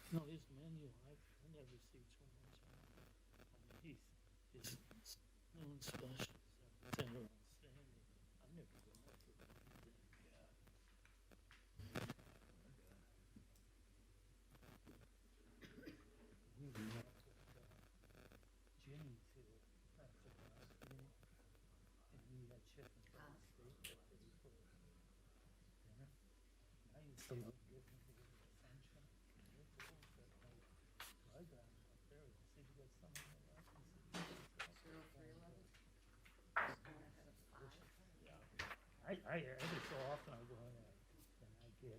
No, his menu, I never see too much on it. I mean, his noon specials are tender outstanding. I never go out for anything. We went out with Jenny to after the last meeting, and we had chicken fried steak that day for dinner. I used to love getting over to the sunshine. They're closed that night. So I got him up there. I said, you got something in the left? He said, yeah. I every so often I go in there and I get a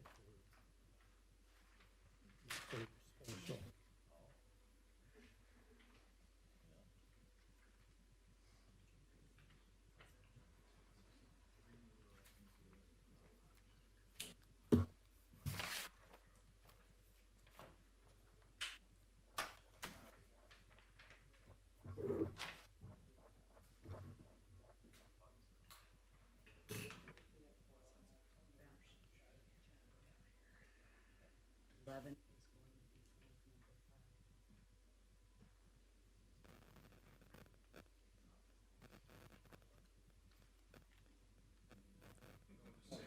steak special. 11. You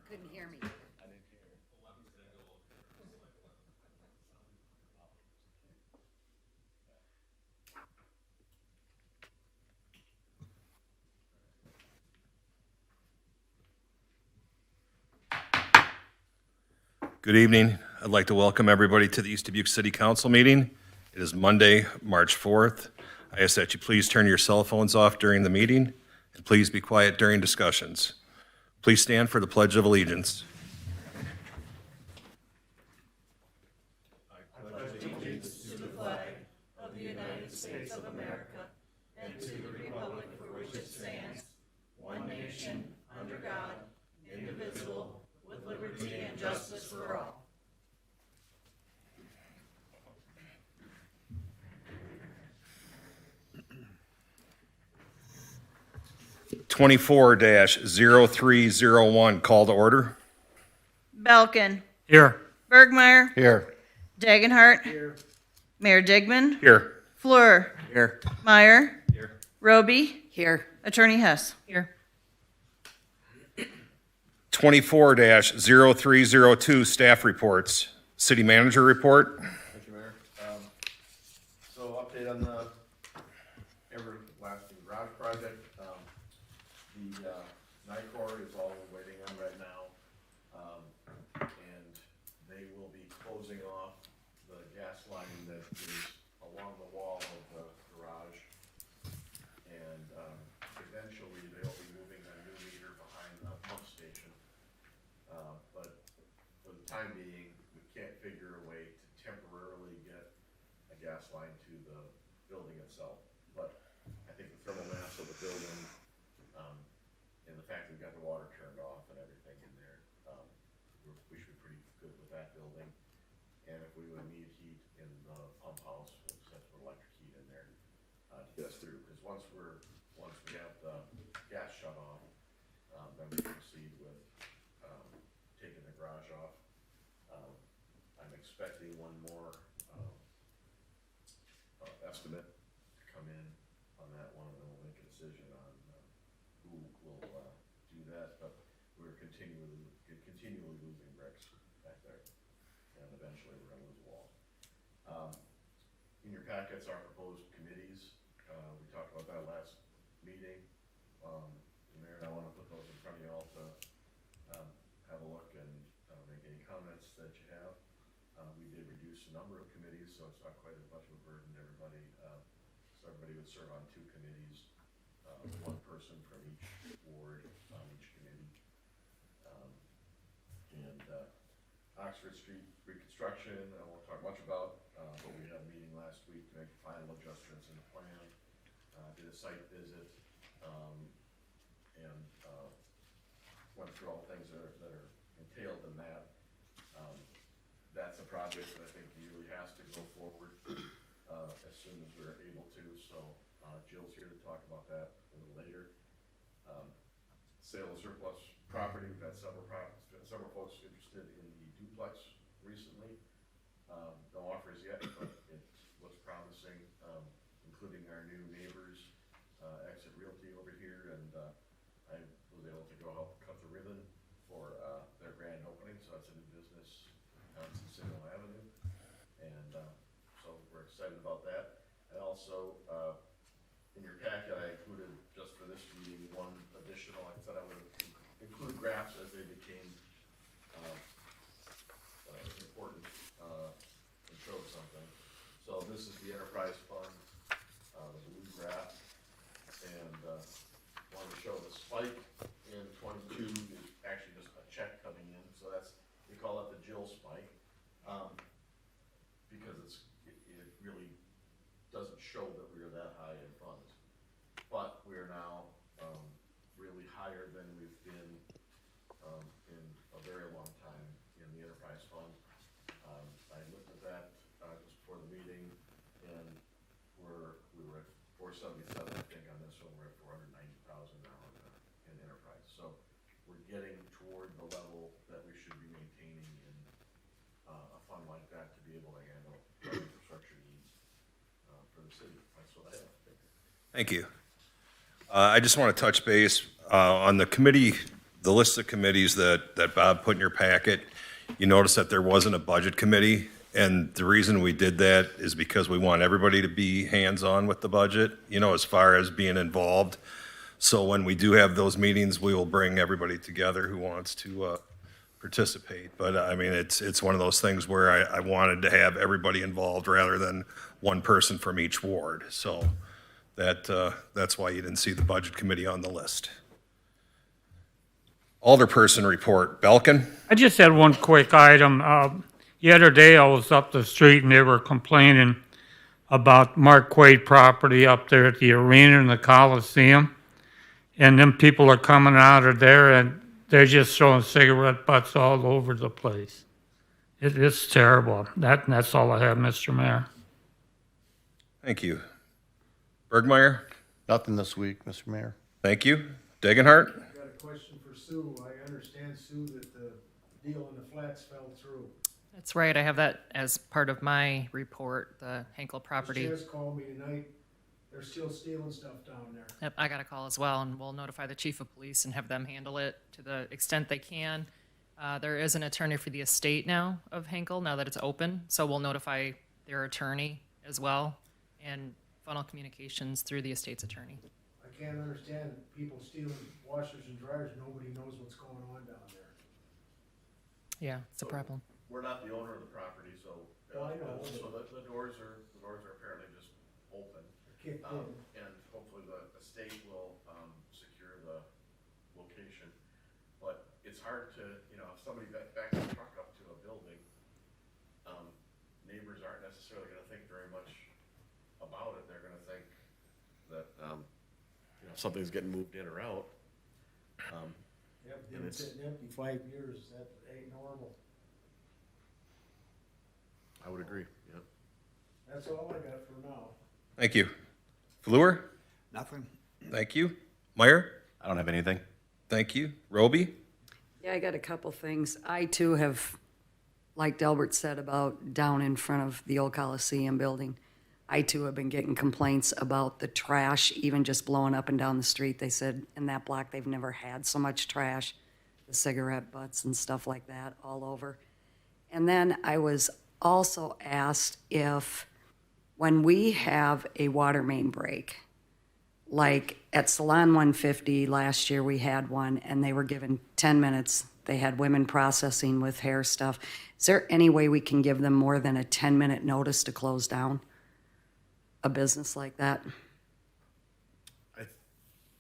couldn't hear me. Good evening. I'd like to welcome everybody to the East Dubuque City Council meeting. It is Monday, March 4th. I ask that you please turn your cell phones off during the meeting, and please be quiet during discussions. Please stand for the Pledge of Allegiance. Twenty-four 0301 call to order. Belkin. Here. Bergmeyer. Here. Dagenhart. Here. Mayor Digman. Here. Fleur. Here. Meyer. Here. Roby. Here. Attorney Hess. Here. 24-0302 staff reports. City manager report. Thank you, Mayor. So update on the everlasting garage project. The NICOR is all we're waiting on right now. And they will be closing off the gas line that is along the wall of the garage. And eventually they'll be moving a new meter behind the pump station. But for the time being, we can't figure a way to temporarily get a gas line to the building itself. But I think the thermal mass of the building, and the fact that we've got the water turned off and everything in there, we should be pretty good with that building. And if we would need heat in the pump house, we'll just have to put electric heat in there, to get us through. Because once we have the gas shut off, then we proceed with, taking the garage off. I'm expecting one more, estimate to come in on that one, and then we'll make a decision on, who will, do that, but we're continually losing bricks back there, and eventually we're gonna lose a wall. In your packets are proposed committees. We talked about that last meeting. The mayor and I wanna put those in front of you all to, have a look and, make any comments that you have. We did reduce the number of committees, so it's not quite as much of a burden to everybody. So everybody would serve on 2 committees, 1 person from each ward on each committee. Oxford Street reconstruction, I won't talk much about, but we had a meeting last week to make final adjustments in the plan. Did a site visit, and went through all the things that are entailed in that. That's a project that I think really has to go forward, as soon as we're able to, so, Jill's here to talk about that a little later. Sale of surplus property, we've had several folks interested in the duplex recently. No offers yet, but it looks promising, including our new neighbors, Exit Realty over here, and I was able to go help cut the ribbon for their grand opening, so that's a new business on Centennial Avenue. And so we're excited about that. And also, in your packet, I included, just for this meeting, one additional, I said I would include graphs as they became important and showed something. So this is the enterprise fund, the blue graph, and wanted to show the spike in 22 is actually just a check coming in, so that's, we call it the Jill spike, because it really doesn't show that we are that high in funds. But we are now really higher than we've been in a very long time in the enterprise fund. I looked at that just before the meeting, and we were at 477, I think, on this one. We're at 490,000 now in enterprise. So we're getting toward the level that we should be maintaining in a fund like that to be able to handle infrastructure needs for the city. That's what I have. Thank you. I just want to touch base on the committee, the list of committees that Bob put in your packet. You notice that there wasn't a budget committee, and the reason we did that is because we want everybody to be hands-on with the budget, you know, as far as being involved. So when we do have those meetings, we will bring everybody together who wants to participate. But I mean, it's one of those things where I wanted to have everybody involved rather than one person from each ward. So that's why you didn't see the budget committee on the list. Alderperson report, Belkin? I just had one quick item. The other day I was up the street and they were complaining about Mark Quaid property up there at the arena and the Coliseum. And them people are coming out of there and they're just throwing cigarette butts all over the place. It's terrible. That's all I have, Mr. Mayor. Thank you. Bergmeyer? Nothing this week, Mr. Mayor. Thank you. Degenhardt? Got a question for Sue. I understand, Sue, that the deal in the flats fell through. That's right. I have that as part of my report, the Henkel property. Chaz called me tonight. They're still stealing stuff down there. Yep, I got a call as well, and we'll notify the chief of police and have them handle it to the extent they can. There is an attorney for the estate now of Henkel, now that it's open, so we'll notify their attorney as well and funnel communications through the estate's attorney. I can't understand people stealing washers and dryers. Nobody knows what's going on down there. Yeah, it's a problem. We're not the owner of the property, so, Well, I know, so the doors are apparently just open. They're kicked in. And hopefully the estate will, secure the location. But it's hard to, you know, if somebody backs a truck up to a building, neighbors aren't necessarily gonna think very much about it. They're gonna think that, you know, something's getting moved in or out. Yep, And been it's- sitting empty 5 years. That ain't normal. I would agree, yeah. That's all I got for now. Thank you. Fleur? Nothing. Thank you. Meyer? I don't have anything. Thank you. Roby? Yeah, I got a couple things. I too have, like Delbert said about down in front of the old Coliseum building, I too have been getting complaints about the trash, even just blowing up and down the street. They said in that block they've never had so much trash, the cigarette butts and stuff like that all over. And then I was also asked if when we have a water main break, like at Salon 150 last year we had one and they were given 10 minutes. They had women processing with hair stuff. Is there any way we can give them more than a 10-minute notice to close down a business like that?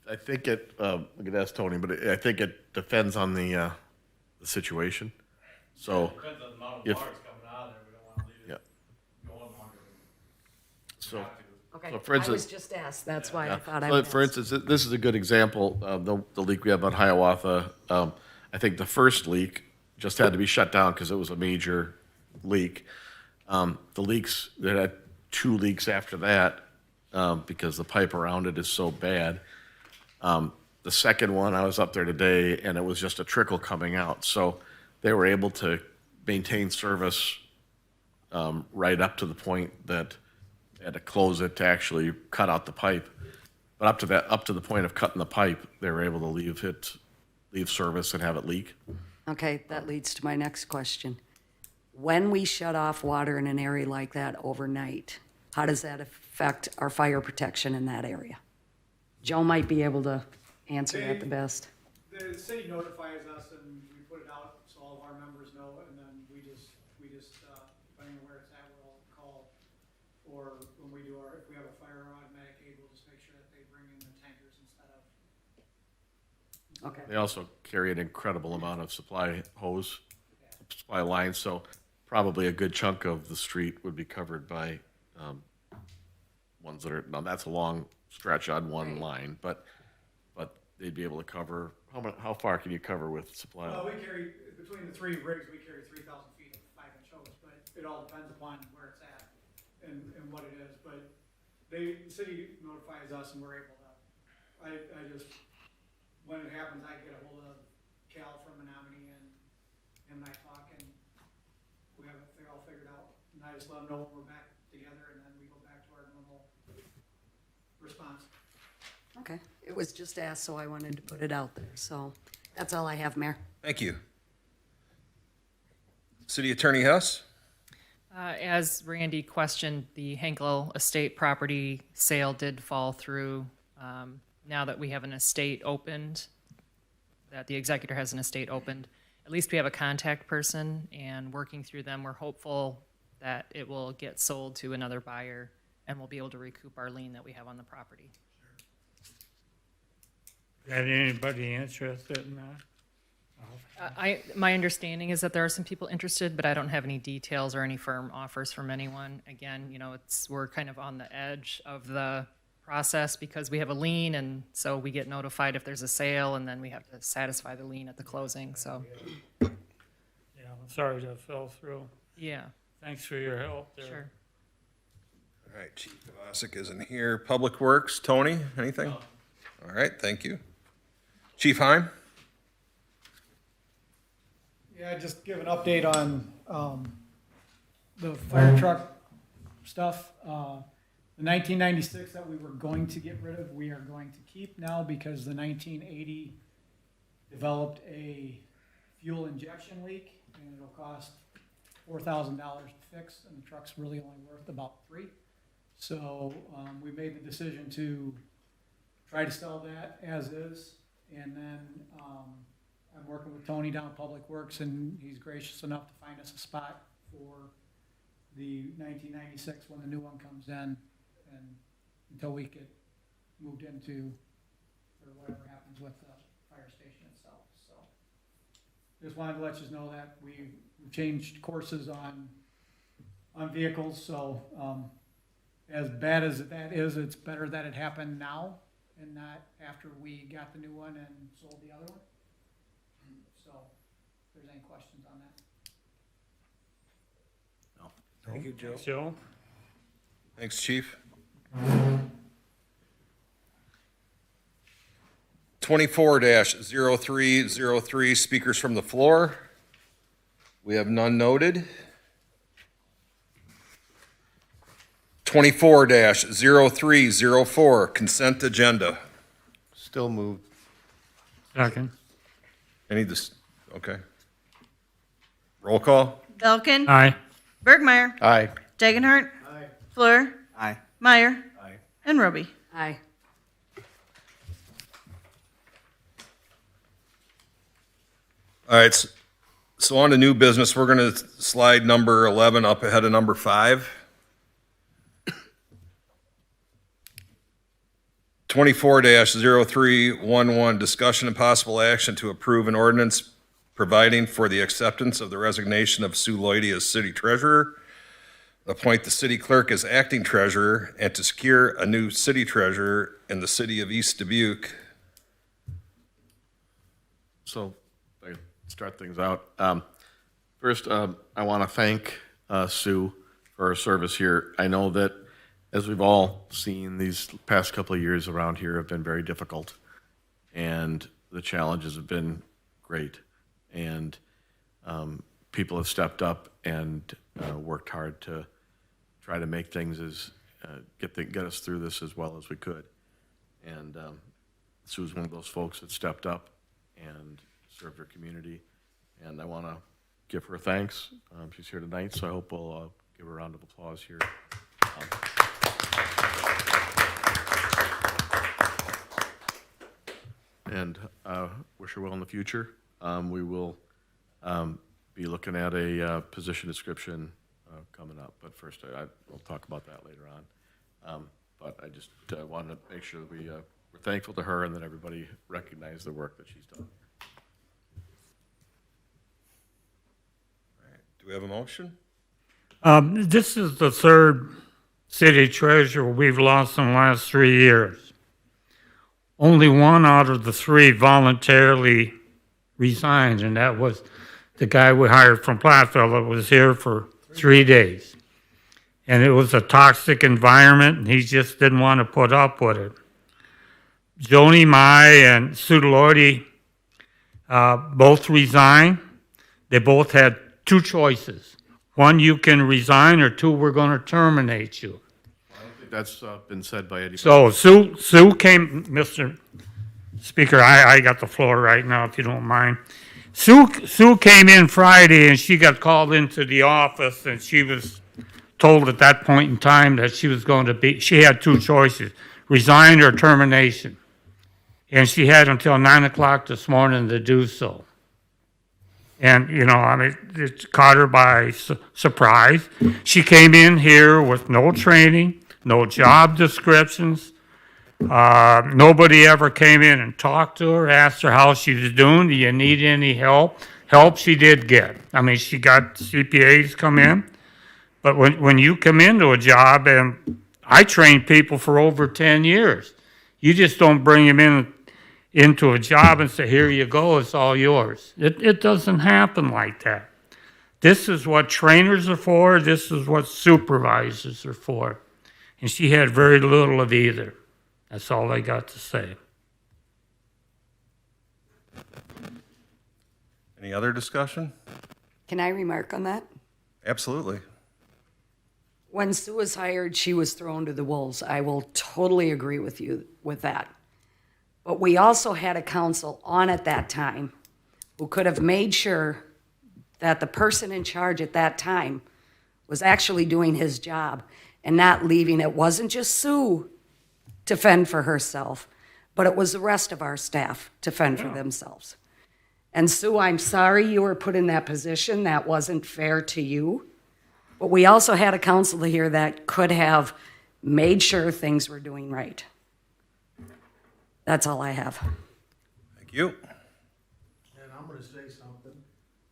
I think it, we could ask Tony, but I think it depends on the situation. So, Depends on the amount If- water's coming out of there. We don't want to leave yeah, it going longer so. Okay, So for I instance- was just asked. That's why I thought I So would for ask. instance, this is a good example of the leak we have on Hiawatha. I think the first leak just had to be shut down because it was a major leak. The leaks, there had 2 leaks after that because the pipe around it is so bad. The second one, I was up there today and it was just a trickle coming out. So they were able to maintain service right up to the point that they had to close it to actually cut out the pipe. But up to the point of cutting the pipe, they were able to leave service and have it leak. Okay, that leads to my next question. When we shut off water in an area like that overnight, how does that affect our fire protection in that area? Joe might be able to answer that the best. The city notifies us and we put it out so all of our members know, and then we just, depending on where it's at, we'll call. Or when we do if we have a fire or automatic aid, we'll just make sure that they bring in the tankers instead of. Okay. They also carry an incredible amount of supply lines, so probably a good chunk of the street would be covered by ones that are, now that's a long stretch on one line, but they'd be able to cover, how far can you cover with supply? We carry, between the three rigs, we carry 3,000 feet of 5-inch hose, but it all depends upon where it's at and what it is. But the city notifies us and we're able to, I just, when it happens, I get a hold of Cal from Menominee and him and I talk and we have it all figured out. And I just let them know when we're back together and then we go back to our normal response. Okay, it was just asked, so I wanted to put it out there. So that's all I have, Mayor. Thank you. City Attorney Hess? As Randy questioned, the Henkel Estate property sale did fall through. Now that we have an estate opened, that the executor has an estate opened, at least we have a contact person, and working through them, we're hopeful that it will get sold to another buyer and we'll be able to recoup our lien that we have on the property. Got anybody interested in that? My understanding is that there are some people interested, but I don't have any details or any firm offers from anyone. Again, we're kind of on the edge of the process because we have a lien, and so we get notified if there's a sale, and then we have to satisfy the lien at the closing, so, Yeah, I'm sorry that fell through. yeah, Thanks for your help there. sure. All right, Chief Kovacic isn't here. Public Works, Tony, anything? All right, thank you. Chief Heim? Yeah, just give an update on the fire truck stuff. The 1996 that we were going to get rid of, we are going to keep now because the 1980 developed a fuel injection leak and it'll cost $4,000 to fix, and the truck's really only worth about $3,000. So we made the decision to try to sell that as is, and then I'm working with Tony down at Public Works, and he's gracious enough to find us a spot for the 1996 when the new one comes in, and until we get moved into, or whatever happens with the fire station itself. So just wanted to let you know that we've changed courses on vehicles. So as bad as that is, it's better that it happened now and not after we got the new one and sold the other one. So if there's any questions on that. Thank you, Joe. Joe? Thanks, Chief. 24-0303, speakers from the floor. We have none noted. 24-0304, consent agenda. Still moved. Second. Okay. Roll call? Belkin, Aye. Bergmeyer, Aye. Dagenhart, Aye. Fleur, Aye. Meyer, Aye. and Roby. Aye. All right, so on to new business, we're gonna slide number 11 up ahead of number 5. 24-0311, discussion and possible action to approve an ordinance providing for the acceptance of the resignation of Sue Lloydie as city treasurer, appoint the city clerk as acting treasurer, and to secure a new city treasurer in the city of East Dubuque. So, I start things out. First, I want to thank Sue for her service here. I know that, as we've all seen, these past couple of years around here have been very difficult, and the challenges have been great. And people have stepped up and worked hard to try to make things as, get us through this as well as we could. And Sue's one of those folks that stepped up and served her community, and I want to give her thanks. She's here tonight, so I hope we'll give her a round of applause here. And wish her well in the future. We will be looking at a position description coming up, but first we'll talk about that later on. But I just wanted to make sure that we're thankful to her and that everybody recognize the work that she's done. Do we have a motion? This is the third city treasurer we've lost in the last 3 years. Only one out of the three voluntarily resigned, and that was the guy we hired from Platteville that was here for 3 days. And it was a toxic environment, and he just didn't want to put up with it. Joni Mai and Sue Lordy both resigned. They both had two choices. One, you can resign, or two, we're going to terminate you. I don't think that's been said by anybody. So Sue came, Mr. Speaker, I got the floor right now, if you don't mind. Sue came in Friday, and she got called into the office, and she was told at that point in time that she had two choices, resign or termination. And she had until 9 o'clock this morning to do so. And, it caught her by surprise. She came in here with no training, no job descriptions. Nobody ever came in and talked to her, asked her how she was doing. Do you need any help? Help she did get. She got CPAs come in. But when you come into a job, and I trained people for over 10 years, you just don't bring them into a job and say, here you go, it's all yours. It doesn't happen like that. This is what trainers are for. This is what supervisors are for. And she had very little of either. That's all I got to say. Any other discussion? Can I remark on that? Absolutely. When Sue was hired, she was thrown to the wolves. I will totally agree with you with that. But we also had a council on at that time who could have made sure that the person in charge at that time was actually doing his job and not leaving. It wasn't just Sue to fend for herself, but it was the rest of our staff to fend for themselves. And Sue, I'm sorry you were put in that position. That wasn't fair to you. But we also had a council here that could have made sure things were doing right. That's all I have. Thank you. And I'm gonna say something.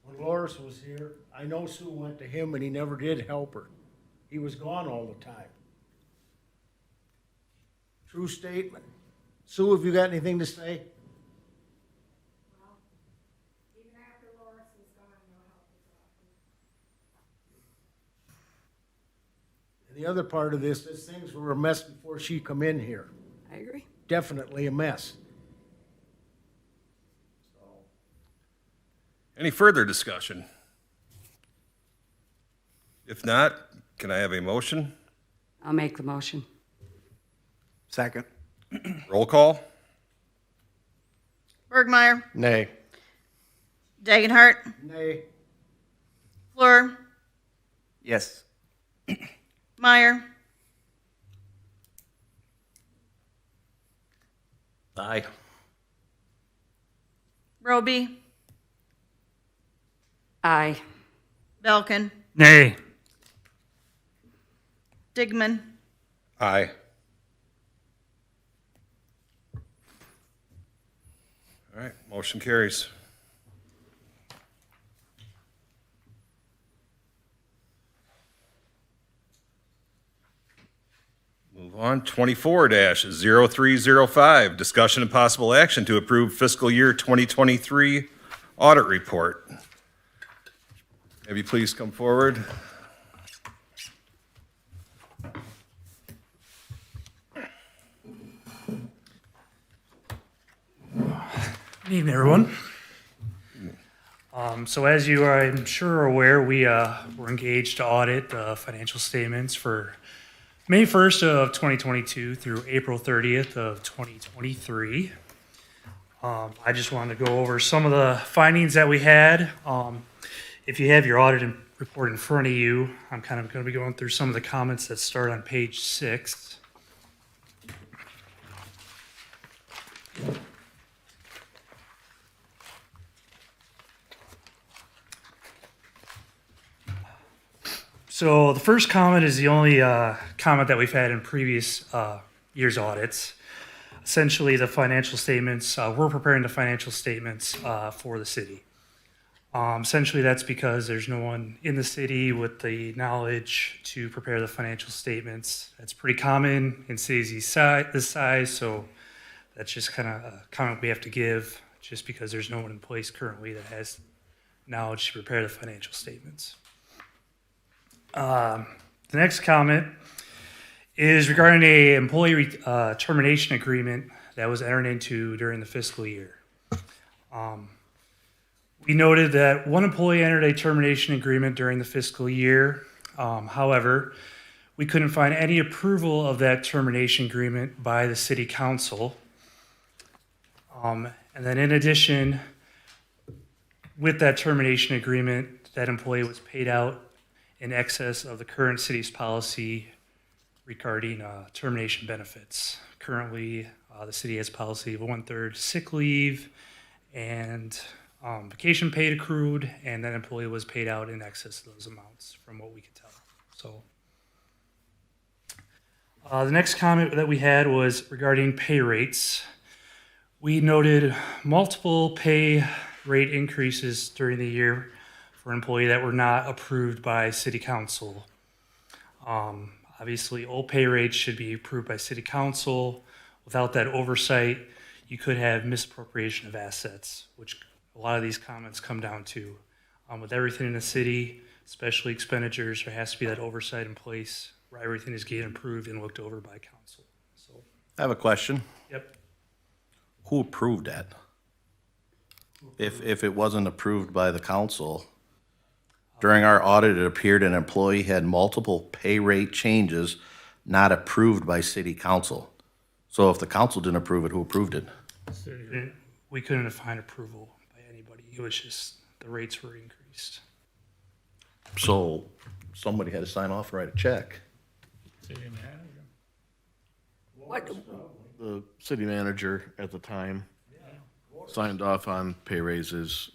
When Loris was here, I know Sue went to him and he never did help her. He was gone all the time. True statement. Sue, have you got anything to say? Even after Loris was gone, no help was offered. And the other part of this is things were a mess before she come in here. I agree. Definitely a mess. Any further discussion? If not, can I have a motion? I'll make the motion. Second. Roll call? Bergmeyer, Nay. Dagenhart, Nay. Fleur, Yes. Meyer, Aye. Roby, Aye. Belkin, Nay. Digman, Aye. All right, motion carries. Move on, 24-0305, discussion and possible action to approve fiscal year 2023 audit report. Have you please come forward? Good evening, everyone. So as you are, I'm sure, are aware, we were engaged to audit the financial statements for May 1st of 2022 through April 30th of 2023. I just wanted to go over some of the findings that we had. If you have your audit report in front of you, I'm kind of going to be going through some of the comments that start on page 6. So the first comment is the only comment that we've had in previous years' audits. Essentially, the financial statements, we're preparing the financial statements for the city. Essentially, that's because there's no one in the city with the knowledge to prepare the financial statements. That's pretty common in cities this size, so that's just kind of a comment we have to give just because there's no one in place currently that has knowledge to prepare the financial statements. The next comment is regarding a employee termination agreement that was entered into during the fiscal year. We noted that one employee entered a termination agreement during the fiscal year. However, we couldn't find any approval of that termination agreement by the city council. And then in addition, with that termination agreement, that employee was paid out in excess of the current city's policy regarding termination benefits. Currently, the city has policy of 1/3 sick leave and vacation paid accrued, and that employee was paid out in excess of those amounts from what we could tell. So the next comment that we had was regarding pay rates. We noted multiple pay rate increases during the year for an employee that were not approved by city council. Obviously, all pay rates should be approved by city council. Without that oversight, you could have misappropriation of assets, which a lot of these comments come down to. With everything in the city, especially expenditures, there has to be that oversight in place where everything is getting approved and looked over by council. So, I have a question. yep. Who approved that? If it wasn't approved by the council, during our audit, it appeared an employee had multiple pay rate changes not approved by city council. So if the council didn't approve it, who approved it? We couldn't find approval by anybody. It was just the rates were increased. So somebody had to sign off and write a check. What, The city manager at the time signed off on pay raises.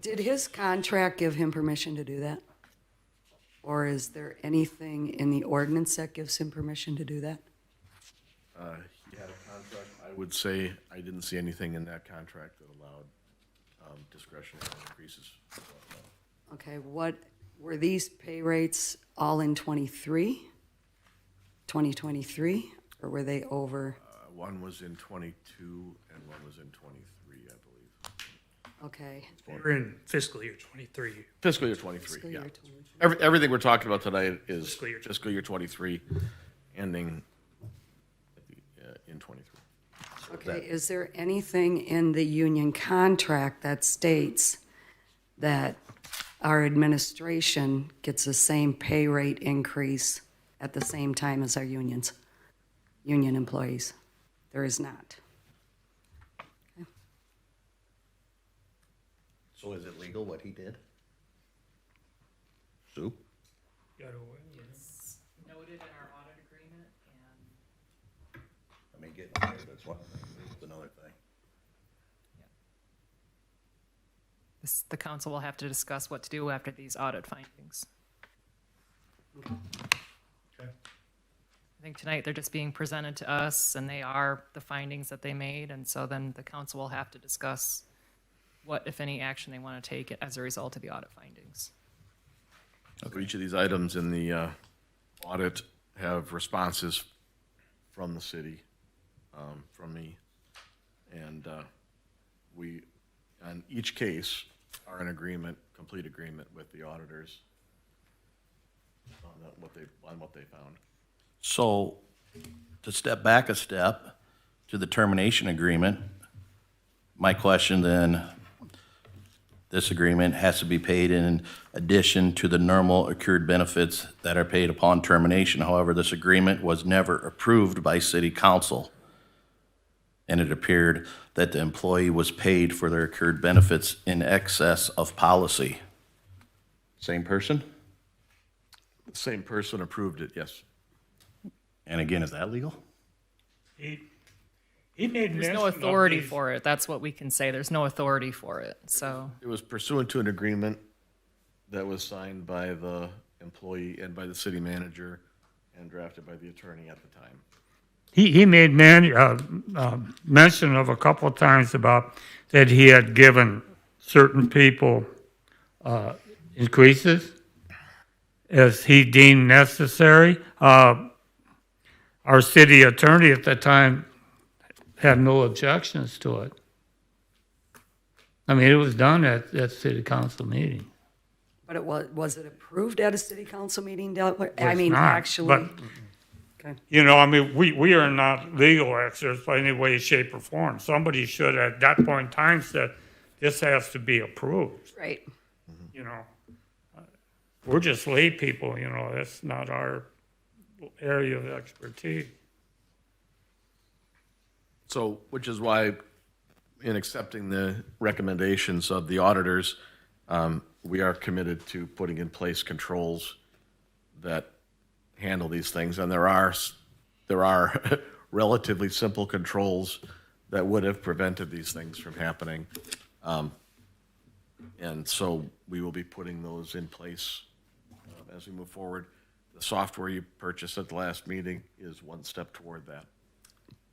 did his contract give him permission to do that? Or is there anything in the ordinance that gives him permission to do that? He had a contract. I would say I didn't see anything in that contract that allowed discretionary increases. Okay, what, were these pay rates all in 2023, or were they over? One was in 22 and one was in 23, I believe. Okay, We're in fiscal year 23. Fiscal year 23, fiscal yeah. year 23. Everything we're talking about tonight is Fiscal year fiscal year 23, ending in 23. Okay, is there anything in the union contract that states that our administration gets the same pay rate increase at the same time as our union employees? There is not. So is it legal what he did? Sue? Noted in our audit agreement, and I mean, getting paid, that's one thing, that's another thing. the council will have to discuss what to do after these audit findings. Okay. I think tonight they're just being presented to us, and they are the findings that they made, and so then the council will have to discuss what, if any, action they want to take as a result of the audit findings. For each of these items in the audit have responses from the city, from me. And we, on each case, are in agreement, complete agreement with the auditors on what they found. So, to step back a step to the termination agreement, my question then, this agreement has to be paid in addition to the normal accrued benefits that are paid upon termination. However, this agreement was never approved by city council, and it appeared that the employee was paid for their accrued benefits in excess of policy. Same person? The same person approved it, yes. And again, is that legal? He made There's no authority for it. That's what we can say. There's no authority for it, so. It was pursuant to an agreement that was signed by the employee and by the city manager and drafted by the attorney at the time. He made mention of a couple of times about that he had given certain people increases as he deemed necessary. Our city attorney at the time had no objections to it. I mean, it was done at city council meeting. But was it approved at a city council meeting? I It's mean, not, actually. but- Okay. You know, I mean, we are not legal experts by any way, shape, or form. Somebody should, at that point in time, said, this has to be approved, Right. you know? We're just lay people, you know, that's not our area of expertise. So, which is why, in accepting the recommendations of the auditors, we are committed to putting in place controls that handle these things. And there are relatively simple controls that would have prevented these things from happening. And so we will be putting those in place as we move forward. The software you purchased at the last meeting is one step toward that.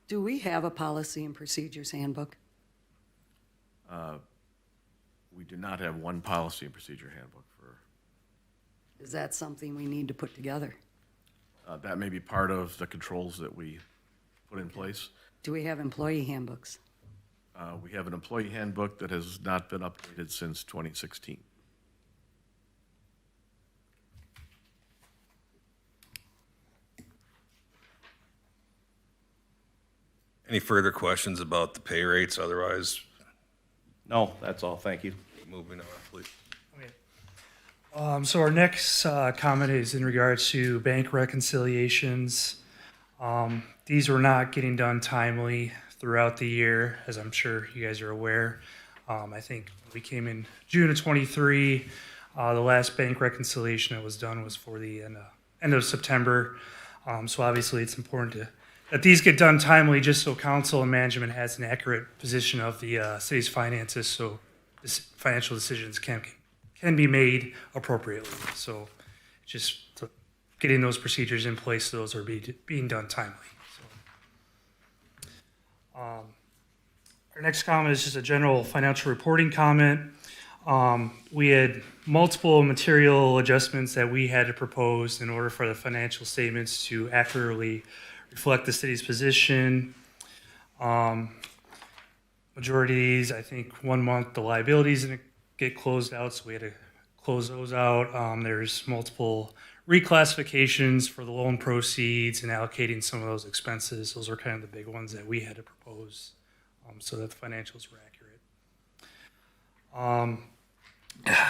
Do we have a policy and procedures handbook? We do not have one policy and procedure handbook for, Is that something we need to put together? that may be part of the controls that we put in place. Do we have employee handbooks? We have an employee handbook that has not been updated since 2016. Any further questions about the pay rates? Otherwise, No, that's all. Thank you. moving on, please. So our next comment is in regards to bank reconciliations. These were not getting done timely throughout the year, as I'm sure you guys are aware. I think we came in June of '23. The last bank reconciliation that was done was for the end of September. So obviously it's important that these get done timely, just so council and management has an accurate position of the city's finances, so financial decisions can be made appropriately. So just getting those procedures in place, those are being done timely. So, our next comment is just a general financial reporting comment. We had multiple material adjustments that we had to propose in order for the financial statements to accurately reflect the city's position. Majority of these, I think 1 month, the liabilities didn't get closed out, so we had to close those out. There's multiple reclassifications for the loan proceeds and allocating some of those expenses. Those are kind of the big ones that we had to propose so that the financials were accurate.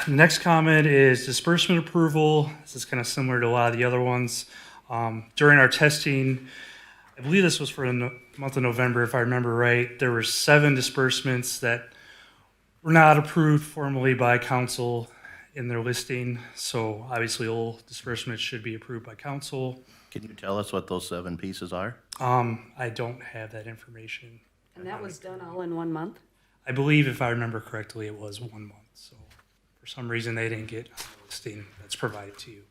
The next comment is disbursement approval. This is kind of similar to a lot of the other ones. During our testing, I believe this was for the month of November, if I remember right, there were 7 disbursements that were not approved formally by council in their listing. So obviously all disbursements should be approved by council. Can you tell us what those 7 pieces are? I don't have that information. And that was done all in 1 month? I believe, if I remember correctly, it was 1 month. So for some reason, they didn't get on the listing that's provided to you.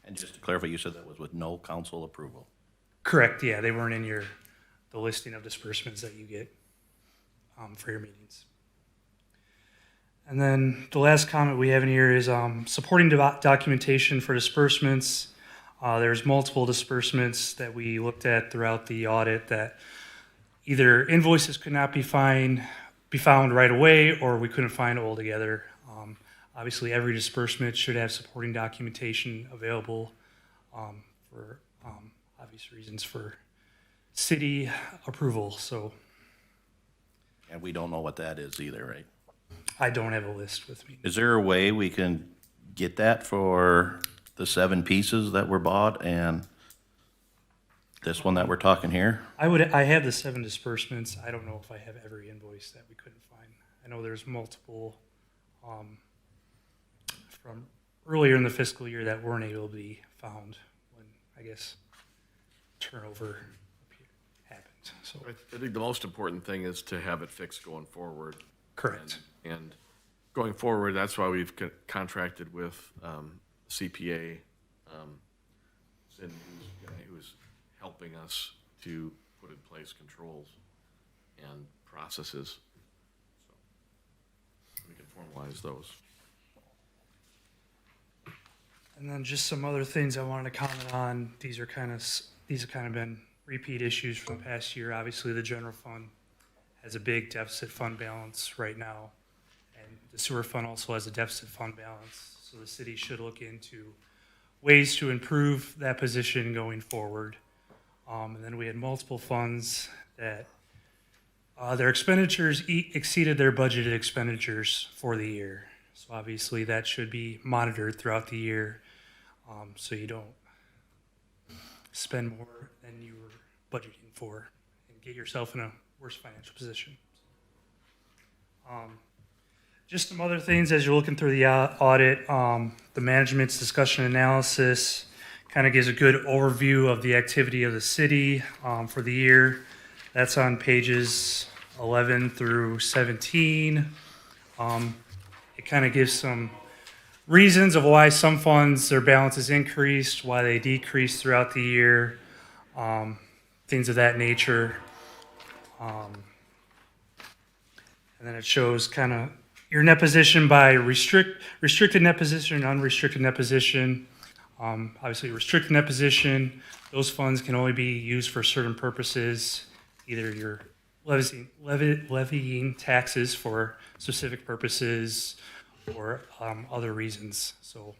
And just to clarify, you said that was with no council approval. Correct, yeah, they weren't in the listing of disbursements that you get for your meetings. And then the last comment we have in here is supporting documentation for disbursements. There's multiple disbursements that we looked at throughout the audit that either invoices could not be found right away, or we couldn't find altogether. Obviously, every disbursement should have supporting documentation available for obvious reasons for city approval. So And we don't know what that is either, right? I don't have a list with me. Is there a way we can get that for the 7 pieces that were bought and this one that we're talking here? I have the 7 disbursements. I don't know if I have every invoice that we couldn't find. I know there's multiple, from earlier in the fiscal year that weren't able to be found when, I guess, turnover happened, so. I think the most important thing is to have it fixed going forward. Correct. And going forward, that's why we've contracted with CPA, Cindy, who's helping us to put in place controls and processes. So we can formalize those. And then just some other things I wanted to comment on. These have kind of been repeat issues from the past year. Obviously, the general fund has a big deficit fund balance right now, and the sewer fund also has a deficit fund balance. So the city should look into ways to improve that position going forward. And then we had multiple funds that their expenditures exceeded their budgeted expenditures for the year. So obviously that should be monitored throughout the year, so you don't spend more than you were budgeting for and get yourself in a worse financial position. Just some other things as you're looking through the audit, the management's discussion analysis kind of gives a good overview of the activity of the city for the year. That's on pages 11 through 17. It kind of gives some reasons of why some funds, their balances increased, why they decreased throughout the year, things of that nature. And then it shows kind of your net position by restricted net position and unrestricted net position. Obviously, restricted net position, those funds can only be used for certain purposes. Either you're levying taxes for specific purposes or other reasons. So,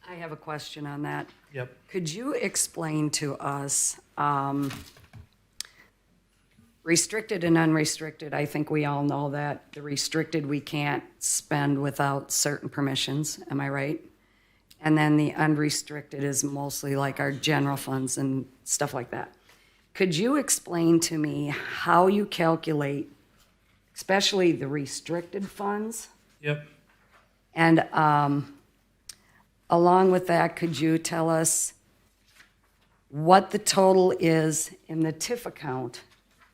I have a question on that. yep. Could you explain to us, restricted and unrestricted? I think we all know that the restricted we can't spend without certain permissions, am I right? And then the unrestricted is mostly like our general funds and stuff like that. Could you explain to me how you calculate, especially the restricted funds? Yep. And along with that, could you tell us what the total is in the TIF account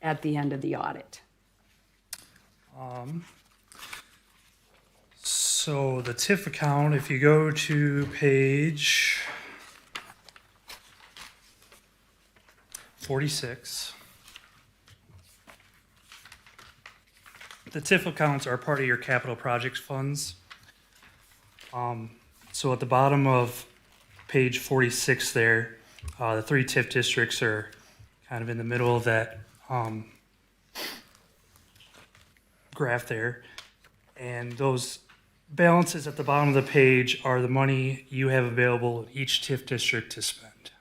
at the end of the audit? So the TIF account, if you go to page 46, the TIF accounts are part of your capital projects funds. So at the bottom of page 46 there, the 3 TIF districts are kind of in the middle of that graph there. And those balances at the bottom of the page are the money you have available in each TIF district to spend.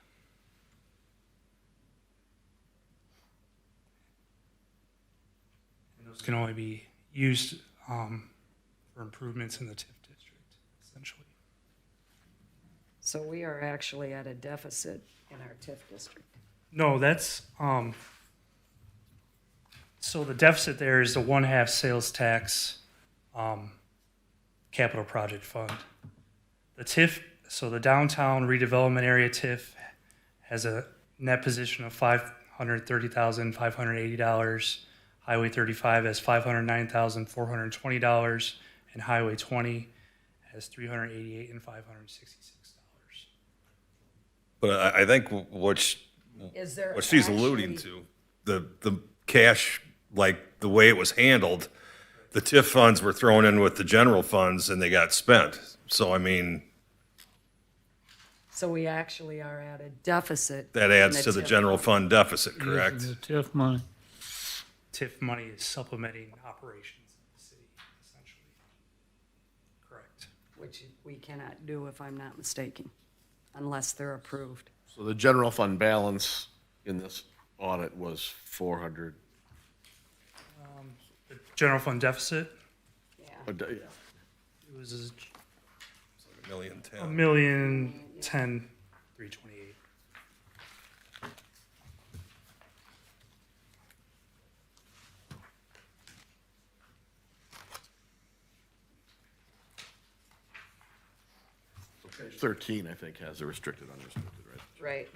And those can only be used for improvements in the TIF district, essentially. So we are actually at a deficit in our TIF district. No, that's, so the deficit there is the 1/2 sales tax capital project fund. The TIF, so the downtown redevelopment area TIF has a net position of $530,580. Highway 35 has $509,420, and Highway 20 has $388,566. But I think what Is there she's alluding actually- to, the cash, like the way it was handled, the TIF funds were thrown in with the general funds and they got spent. So, I mean, So we actually are at a deficit. that in adds to the TIF. general fund deficit, correct? Using the TIF money. TIF money is supplementing operations of the city, essentially. Correct. Which we cannot do if I'm not mistaken, unless they're approved. So the general fund balance in this audit was 400. general fund deficit. Yeah. It was $1,010,000. $1,010,328. Page 13, I think, has the restricted, unrestricted, right? Right.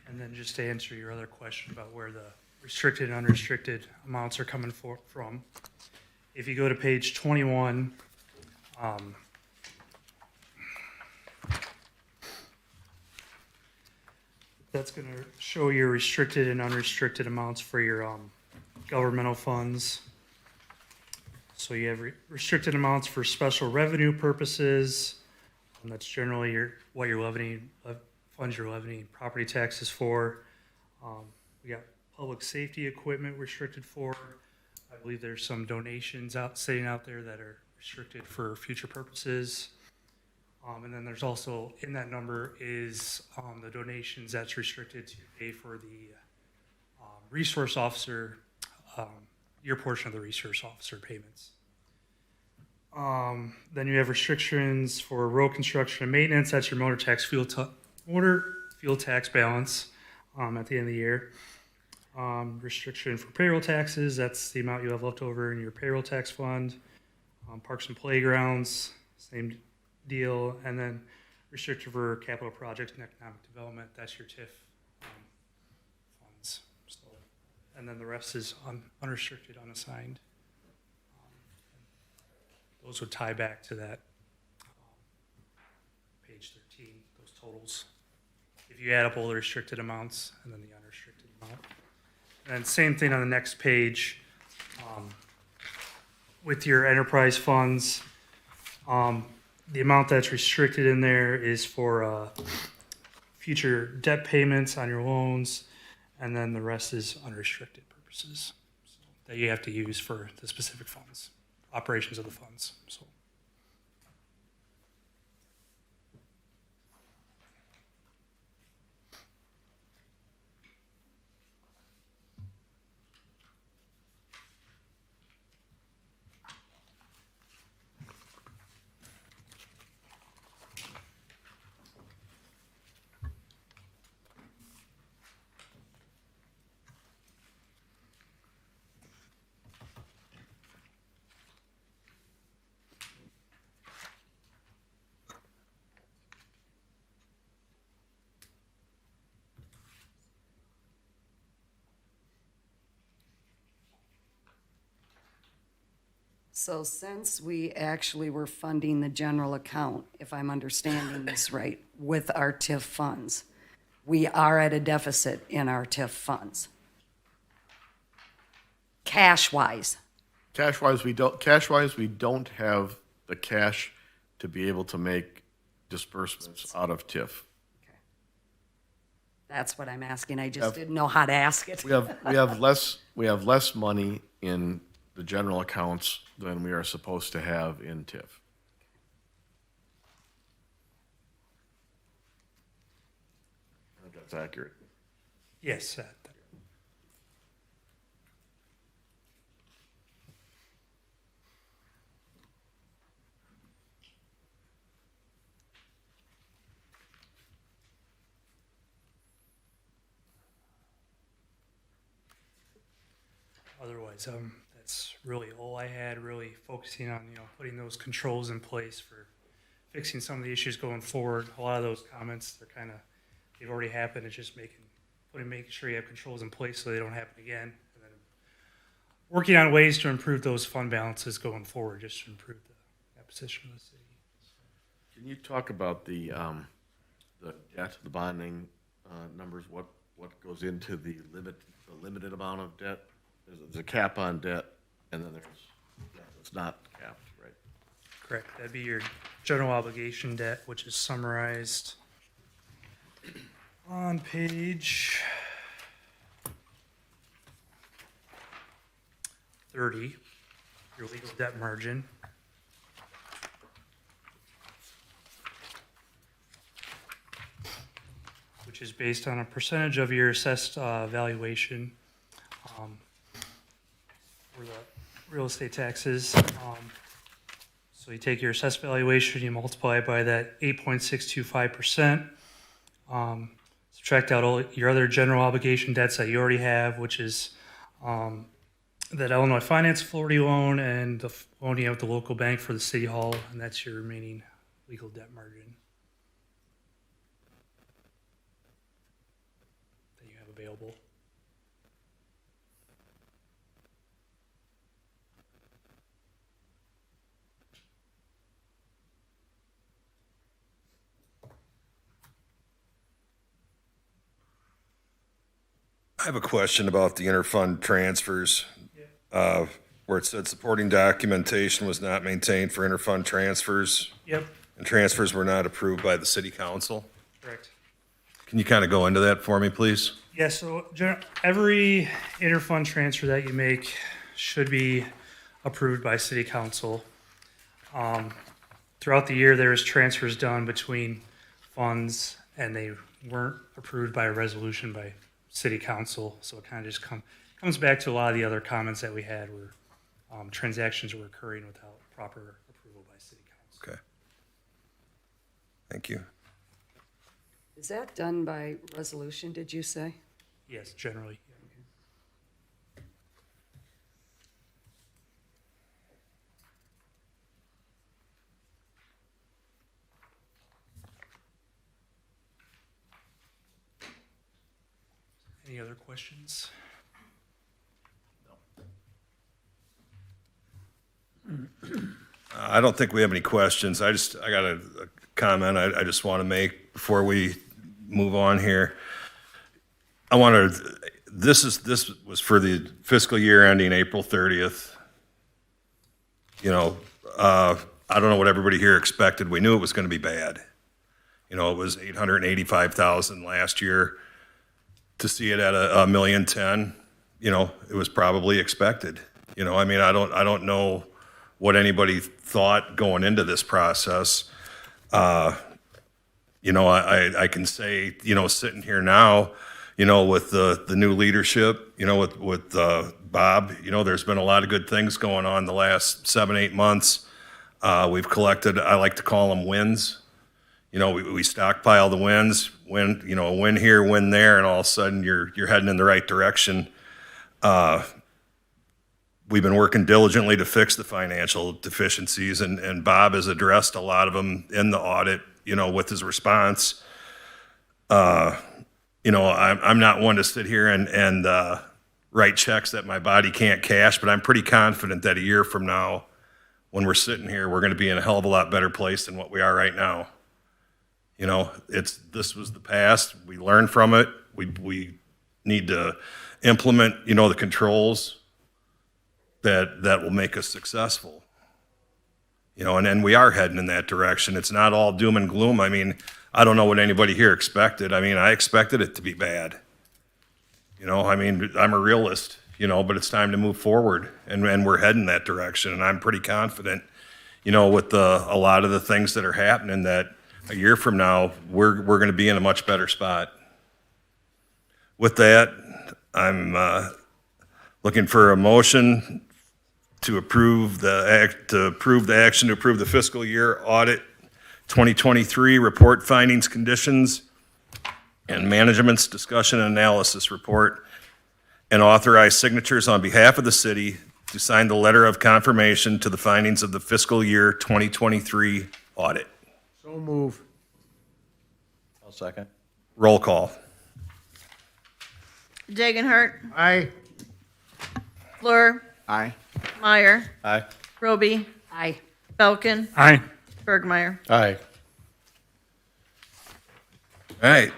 And then just to answer your other question about where the restricted and unrestricted amounts are coming from. If you go to page 21, that's going to show your restricted and unrestricted amounts for your governmental funds. So you have restricted amounts for special revenue purposes. And that's generally what you're levying, funds you're levying property taxes for. We got public safety equipment restricted for. I believe there's some donations sitting out there that are restricted for future purposes. And then there's also, in that number is the donations that's restricted to pay for the resource officer, your portion of the resource officer payments. Then you have restrictions for road construction and maintenance. That's your motor fuel tax balance at the end of the year. Restriction for payroll taxes. That's the amount you have left over in your payroll tax fund. Parks and playgrounds, same deal. And then restricted for capital projects and economic development. That's your TIF funds. So, and then the rest is unrestricted, unassigned. Those would tie back to that page 13, those totals. If you add up all the restricted amounts and then the unrestricted amount. And same thing on the next page with your enterprise funds. The amount that's restricted in there is for future debt payments on your loans, and then the rest is unrestricted purposes that you have to use for the specific funds. Operations of the funds. So. So since we actually were funding the general account, if I'm understanding this right, with our TIF funds, we are at a deficit in our TIF funds. Cash-wise. Cash-wise, we don't have the cash to be able to make disbursements out of TIF. That's what I'm asking. I just didn't know how to ask it. We have less money in the general accounts than we are supposed to have in TIF. I think that's accurate. Yes. Otherwise, that's really all I had, really focusing on, putting those controls in place for fixing some of the issues going forward. A lot of those comments, they've already happened. It's just making sure you have controls in place so they don't happen again. And then working on ways to improve those fund balances going forward, just to improve that position of the city. Can you talk about the debt, the bonding numbers? What goes into the limited amount of debt? There's a cap on debt, and then it's not capped, right? Correct. That'd be your general obligation debt, which is summarized on page 30, your legal debt margin. which is based on a percentage of your assessed valuation for the real estate taxes. So you take your assessed valuation, you multiply it by that 8.625%. Subtract out all your other general obligation debts that you already have, which is that Illinois Finance Authority loan and the loan you have with the local bank for the city hall, and that's your remaining legal debt margin that you have available. I have a question about the interfund transfers. Where it said supporting documentation was not maintained for interfund transfers, Yep, and transfers were not approved by the city council. correct. Can you kind of go into that for me, please? Yeah, so every interfund transfer that you make should be approved by city council. Throughout the year, there is transfers done between funds and they weren't approved by a resolution by city council. So it kind of just comes back to a lot of the other comments that we had where transactions were occurring without proper approval by city council. Okay. Thank you. Is that done by resolution, did you say? Yes, generally. Any other questions? I don't think we have any questions. I got a comment I just want to make before we move on here. This was for the fiscal year ending April 30th. You know, I don't know what everybody here expected. We knew it was going to be bad. You know, it was $885,000 last year. To see it at $1.010 million, you know, it was probably expected. You know, I mean, I don't know what anybody thought going into this process. You know, I can say, you know, sitting here now, you know, with the new leadership, you know, with Bob, you know, there's been a lot of good things going on the last 7-8 months. We've collected, I like to call them wins. You know, we stockpile the wins, win, you know, a win here, win there, and all of a sudden you're heading in the right direction. We've been working diligently to fix the financial deficiencies, and Bob has addressed a lot of them in the audit, you know, with his response. You know, I'm not one to sit here and write checks that my body can't cash, but I'm pretty confident that a year from now, when we're sitting here, we're going to be in a hell of a lot better place than what we are right now. You know, this was the past. We learned from it. We need to implement, you know, the controls that will make us successful. You know, and then we are heading in that direction. It's not all doom and gloom. I mean, I don't know what anybody here expected. I mean, I expected it to be bad. You know, I mean, I'm a realist, you know, but it's time to move forward, and we're heading that direction. And I'm pretty confident, you know, with a lot of the things that are happening, that a year from now, we're going to be in a much better spot. With that, I'm looking for a motion to approve the action to approve the fiscal year audit 2023 report findings, conditions, and management's discussion and analysis report, and authorize signatures on behalf of the city to sign the letter of confirmation to the findings of the fiscal year 2023 audit. So move. I'll second. Roll call. Dagenhart, Aye. Fleur, Aye. Meyer, Aye. Roby, Aye. Belkin, Aye. Bergmeyer. Aye. All right.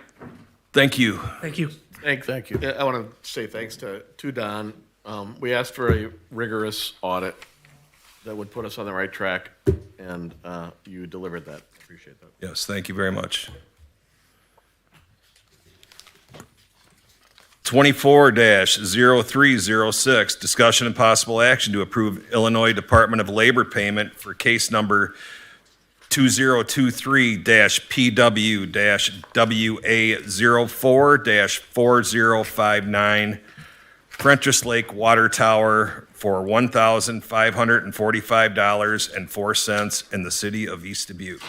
Thank you. Thank you. Thank you. I want to say thanks to Don. We asked for a rigorous audit that would put us on the right track, and you delivered that. Appreciate that. Yes, thank you very much. 24-0306, discussion and possible action to approve Illinois Department of Labor payment for case number 2023-PW-WA04-4059 Frenchs Lake Water Tower for $1,545.04 in the city of East Dubuque.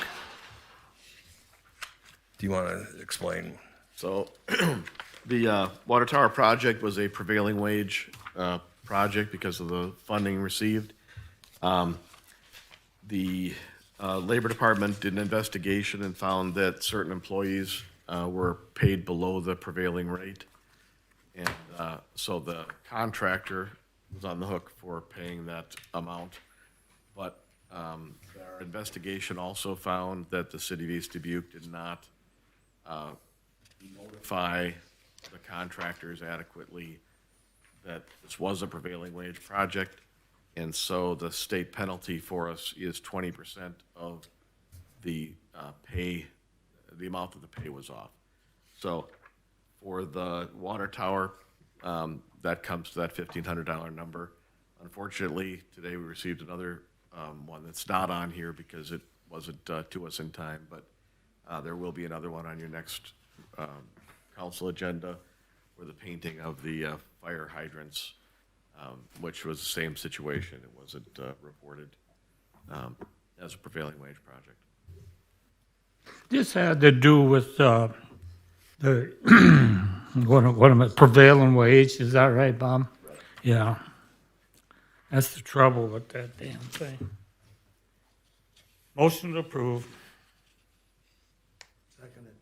Do you want to explain? So the water tower project was a prevailing wage project because of the funding received. The Labor Department did an investigation and found that certain employees were paid below the prevailing rate. And so the contractor was on the hook for paying that amount. But our investigation also found that the city of East Dubuque did not notify the contractors adequately that this was a prevailing wage project. And so the state penalty for us is 20% of the pay, the amount that the pay was off. So for the water tower, that comes to that $1,500 number. Unfortunately, today we received another one that's not on here because it wasn't to us in time, but there will be another one on your next council agenda for the painting of the fire hydrants, which was the same situation. It wasn't reported as a prevailing wage project. This had to do with the what am I, prevailing wage, is that right, Bob? Right. Yeah. That's the trouble with that damn thing. Motion approved. Seconded.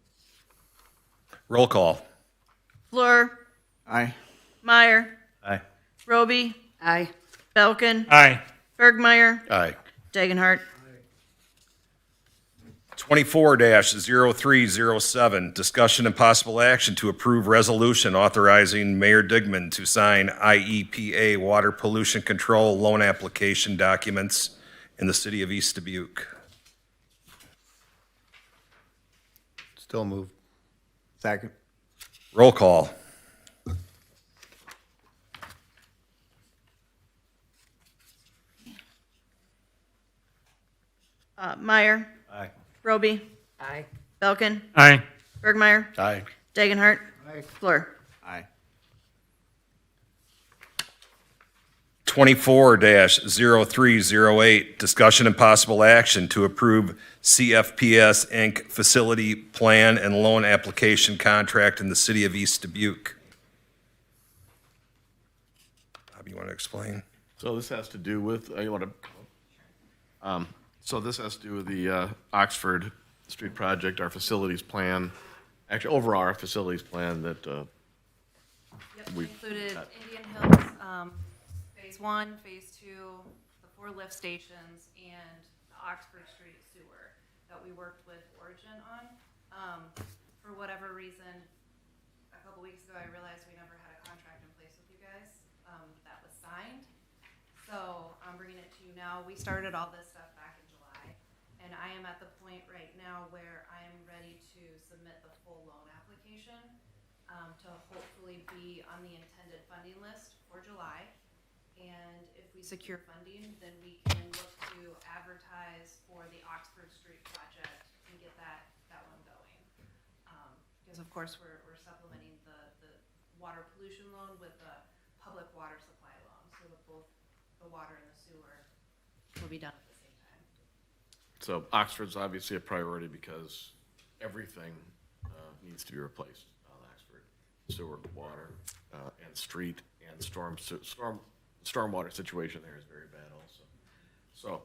Roll call. Fleur, Aye. Meyer, Aye. Roby, Aye. Belkin, Aye. Bergmeyer, Aye. Dagenhart. 24-0307, discussion and possible action to approve resolution authorizing Mayor Digman to sign IEPA water pollution control loan application documents in the city of East Dubuque. Still moved. Second. Roll call. Meyer, Aye. Roby, Aye. Belkin, Aye. Bergmeyer, Aye. Dagenhart, Aye. Fleur. Aye. 24-0308, discussion and possible action to approve CFPS Inc. facility plan and loan application contract in the city of East Dubuque. Bob, you want to explain? So this has to do with, you want to, so this has to do with the Oxford Street project, our facilities plan, actually overall our facilities plan that Yep, we we've included got. Indian Hills, phase 1, phase 2, the 4 lift stations, and the Oxford Street sewer that we worked with Origin on. For whatever reason, a couple weeks ago, I realized we never had a contract in place with you guys that was signed. So I'm bringing it to you now. We started all this stuff back in July, and I am at the point right now where I am ready to submit the full loan application to hopefully be on the intended funding list for July. And if we secure funding, then we can look to advertise for the Oxford Street project and get that one going. Because of course we're supplementing the water pollution loan with the public water supply loan. So that both the water and the sewer will be done at the same time. So Oxford's obviously a priority because everything needs to be replaced on Oxford. Sewer, water, and street, and stormwater situation there is very bad also. So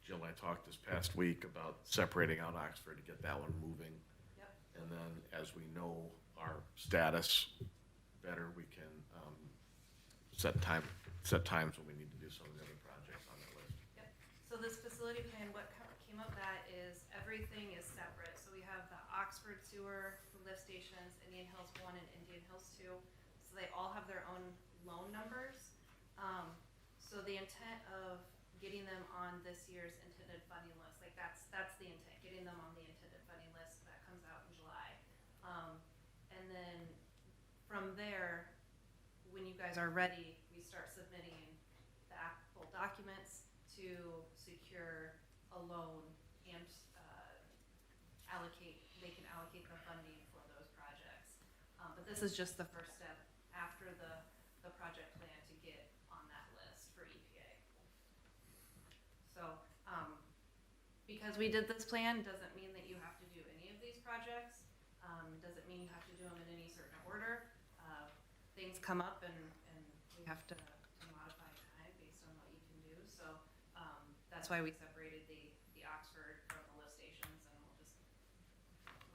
Jill and I talked this past week about separating out Oxford to get that one moving. Yep. And then as we know our status better, we can set times when we need to do some of the other projects on that list. Yep. So this facility plan, what came of that is everything is separate. So we have the Oxford sewer, the lift stations, Indian Hills 1 and Indian Hills 2. So they all have their own loan numbers. So the intent of getting them on this year's intended funding list, like that's the intent, getting them on the intended funding list that comes out in July. And then from there, when you guys are ready, we start submitting the full documents to secure a loan and, they can allocate the funding for those projects. But this is just the first step after the project plan to get on that list for EPA. So, because we did this plan, doesn't mean that you have to do any of these projects. Doesn't mean you have to do them in any certain order. Things come up and we have to modify time based on what you can do. So, that's why we separated the Oxford from the lift stations, and we'll just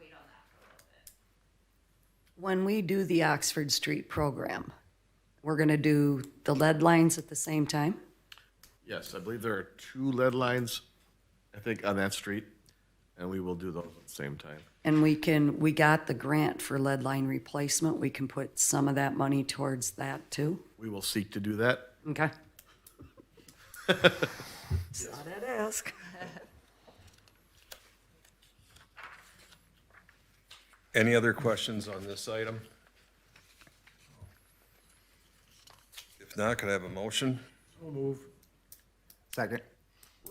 wait on that for a little bit. When we do the Oxford Street program, we're going to do the lead lines at the same time? Yes, I believe there are 2 lead lines, I think, on that street, and we will do those at the same time. And we got the grant for lead line replacement. We can put some of that money towards that too? We will seek to do that. Okay. Saw that ask. Any other questions on this item? If not, could I have a motion? So move. Second.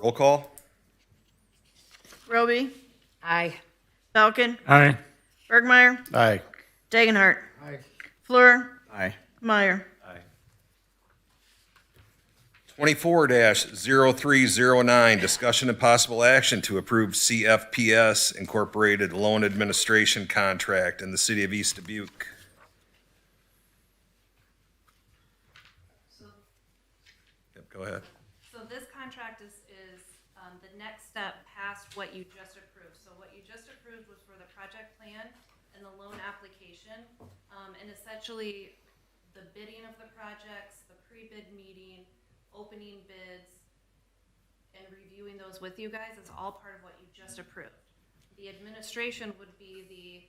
Roll call? Roby, Aye. Falcon, Aye. Bergmeyer, Aye. Dagenhart, Aye. Fleur, Aye. Meyer. 24-0309, discussion and possible action to approve CFPS Incorporated Loan Administration Contract in the city of East Dubuque. Yep, go ahead. So this contract is the next step past what you just approved. So what you just approved was for the project plan and the loan application. And essentially, the bidding of the projects, the pre-bid meeting, opening bids, and reviewing those with you guys is all part of what you just approved. The administration would be the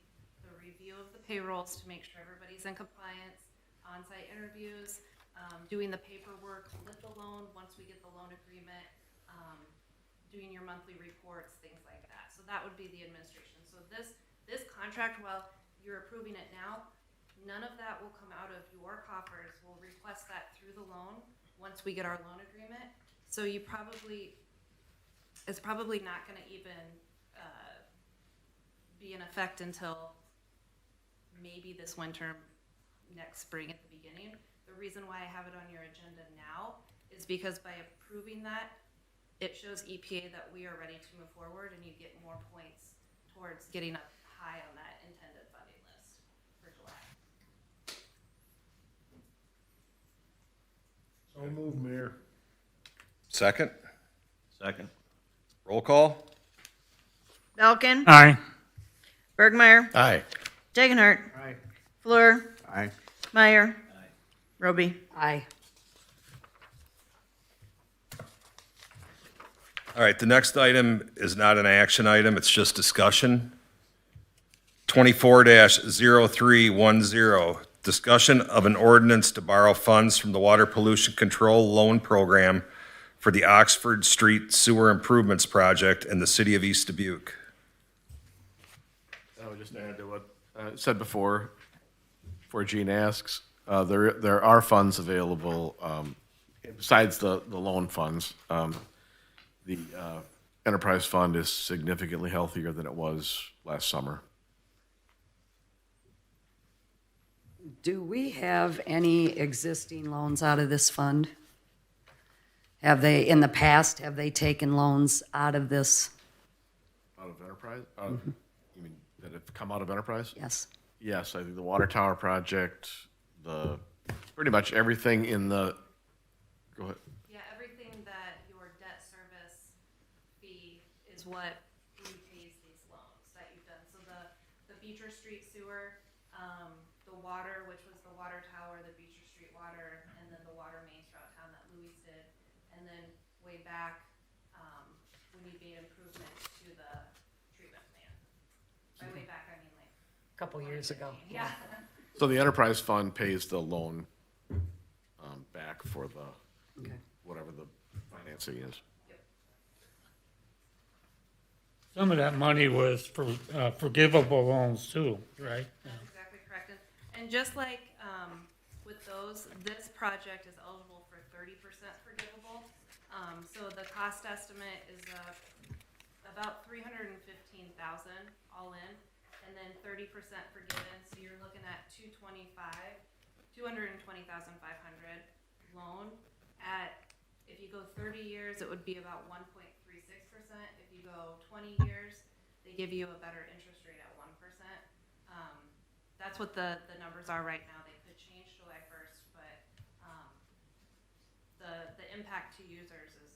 review of the payrolls to make sure everybody's in compliance, on-site interviews, doing the paperwork with the loan once we get the loan agreement, doing your monthly reports, things like that. So that would be the administration. So this contract, while you're approving it now, none of that will come out of your coffers. We'll request that through the loan once we get our loan agreement. So it's probably not gonna even be in effect until maybe this winter, next spring at the beginning. The reason why I have it on your agenda now is because by approving that, it shows EPA that we are ready to move forward, and you get more points towards getting up high on that intended funding list for July. So move, Mayor. Second? Second. Roll call? Falcon, Aye. Bergmeyer, Aye. Dagenhart, Aye. Fleur, Aye. Meyer. Roby. Aye. All right, the next item is not an action item, it's just discussion. 24-0310, discussion of an ordinance to borrow funds from the Water Pollution Control Loan Program for the Oxford Street Sewer Improvements Project in the city of East Dubuque. I would just add to what I said before Gene asks, there are funds available, besides the loan funds. The enterprise fund is significantly healthier than it was last summer. Do we have any existing loans out of this fund? Have they, in the past, have they taken loans out of this? Out of enterprise? You mean that have come out of enterprise? Yes. Yes, I think the water tower project, pretty much everything in the, go ahead. Yeah, everything that your debt service fee is what repays these loans that you've done. So the Beecher Street sewer, the water, which was the water tower, the Beecher Street water, and then the water mains throughout town that Louis did. And then way back, when we made improvements to the treatment plant. By way back, I mean like. Couple years ago. Yeah. So the enterprise fund pays the loan back for whatever the financing is. Some of that money was for forgivable loans too, right? That's exactly correct. And just like with those, this project is eligible for 30% forgivable. So the cost estimate is about $315,000 all in, and then 30% forgiven, so you're looking at $220,500 loan. If you go 30 years, it would be about 1.36%. If you go 20 years, they give you a better interest rate at 1%. That's what the numbers are right now. They could change July 1st, but the impact to users is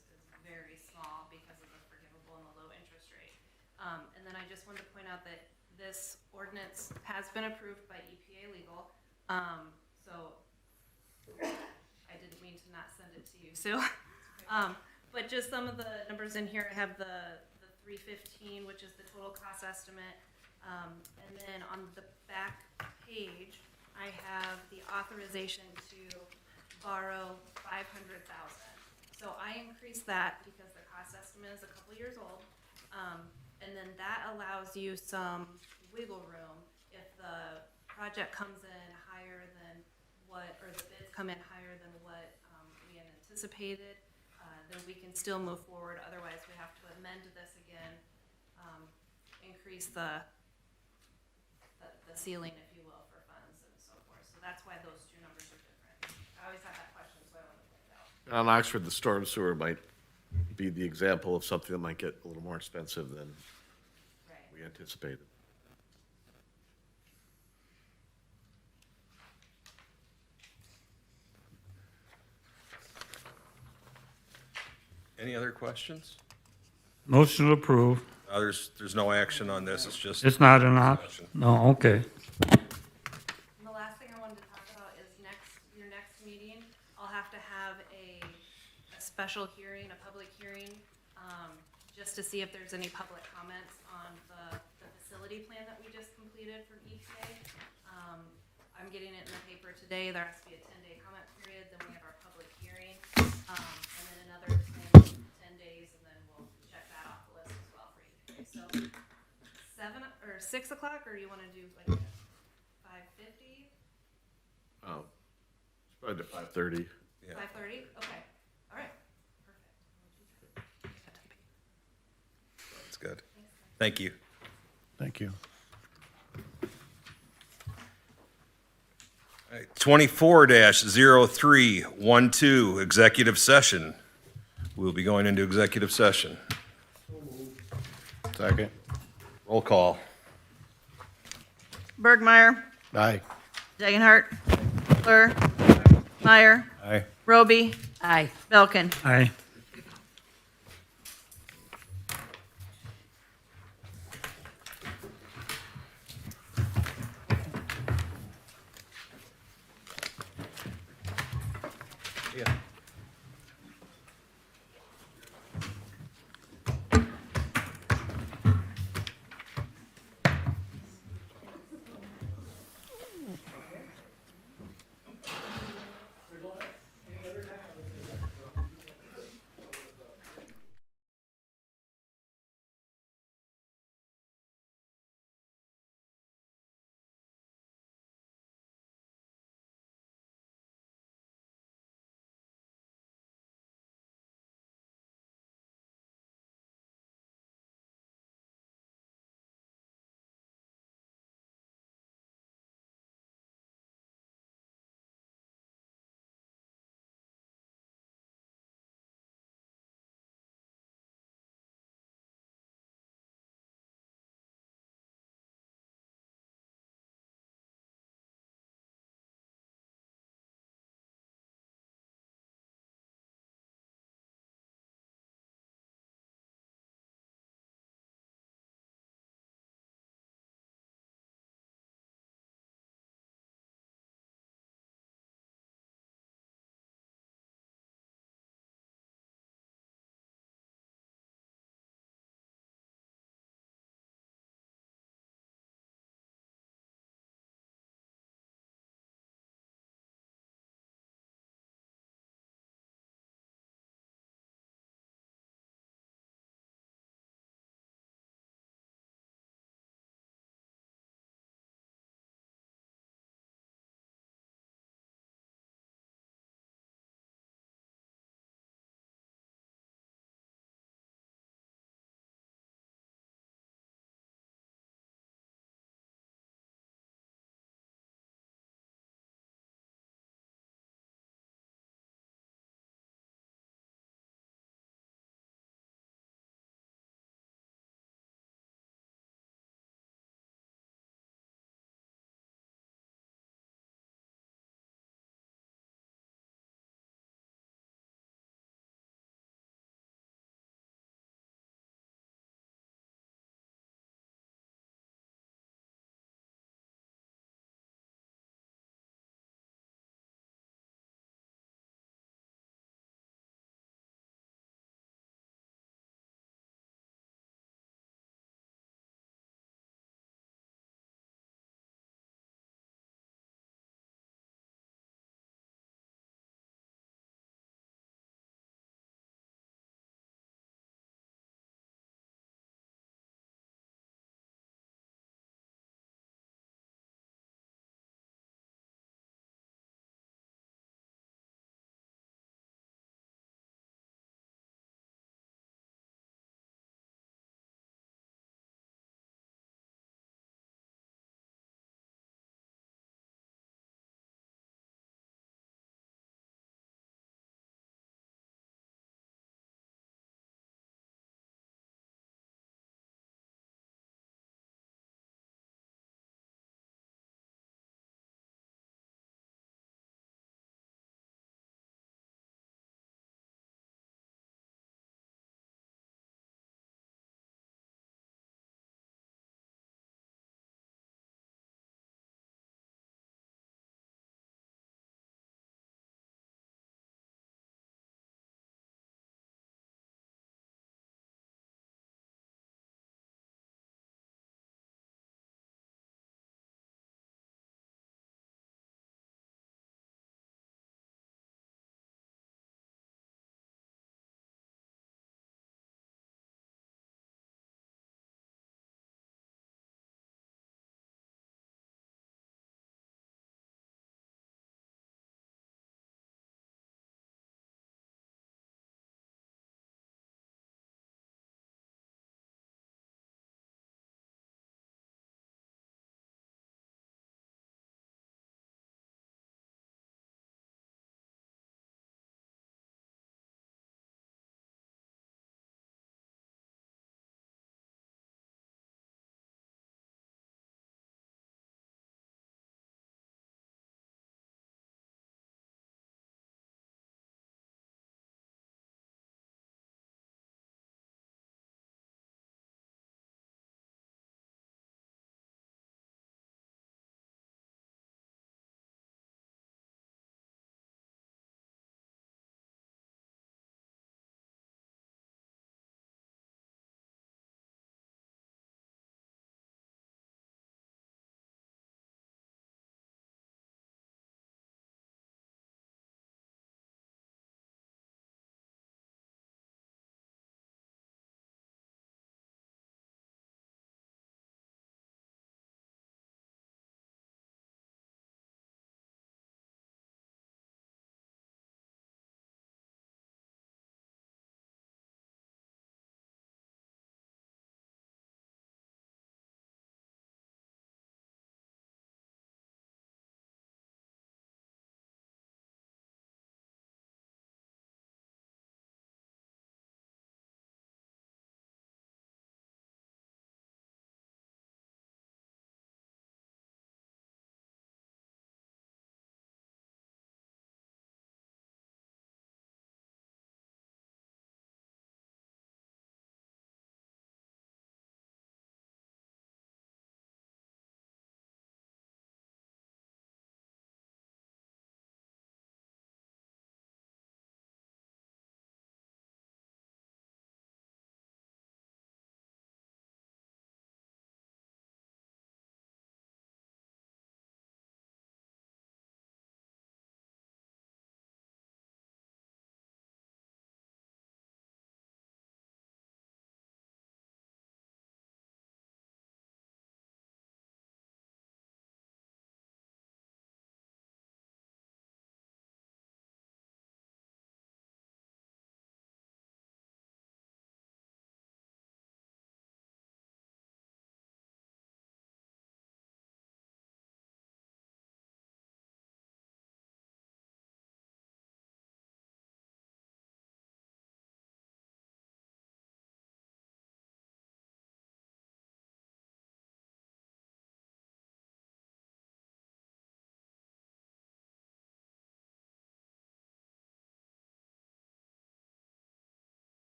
very small because of the forgivable and the low interest rate. And then I just wanted to point out that this ordinance has been approved by EPA legal. So I didn't mean to not send it to you, Sue. But just some of the numbers in here, I have the 315, which is the total cost estimate. And then on the back page, I have the authorization to borrow $500,000. So I increased that because the cost estimate is a couple years old. And then that allows you some wiggle room if the project comes in higher than what, or the bids come in higher than what we had anticipated, then we can still move forward. Otherwise, we have to amend this again, increase the ceiling, if you will, for funds and so forth. So that's why those two numbers are different. I always have that question, so I wanted to point it out. On Oxford, the storm sewer might be the example of something that might get a little more expensive than we anticipated. Any other questions? Motion to approve. There's no action on this, it's just. It's not an discussion. option. No, okay. And the last thing I wanted to talk about is your next meeting, I'll have to have a special hearing, a public hearing, just to see if there's any public comments on the facility plan that we just completed from EPA. I'm getting it in the paper today. There has to be a 10-day comment period, then we have our public hearing, and then another 10 days, and then we'll check that off the list as well for EPA. So 7 or 6 o'clock, or you want to do like 5:50? Oh, it's probably to 5:30. Yeah. 5:30? Okay. All right. Perfect. That's good. Thank you. Thank you. All right, 24-0312, executive session. We'll be going into executive session. Second. Roll call. Bergmeyer, Aye. Degenhardt, Fleur, Meyer, Aye. Roby, Aye. Belkin. Aye. Yeah.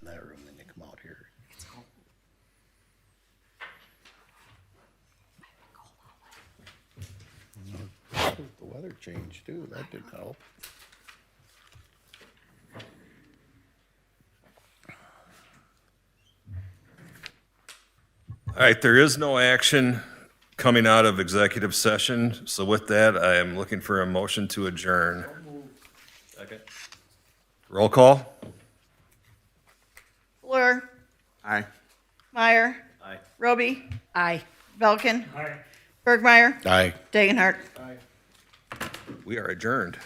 in that room, then you come out here. The weather changed too, that didn't help. All right, there is no action coming out of executive session, so with that, I am looking for a motion to adjourn. Second. Roll call? Fleur, Aye. Meyer, Aye. Roby, Aye. Belkin, Aye. Bergmeyer, Aye. Dagenhart. We are adjourned.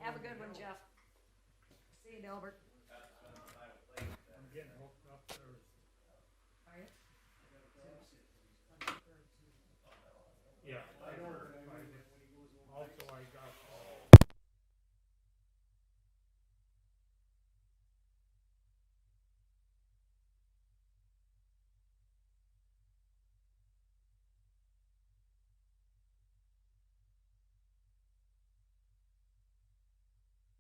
Have a good one, Jeff. See you, Delbert.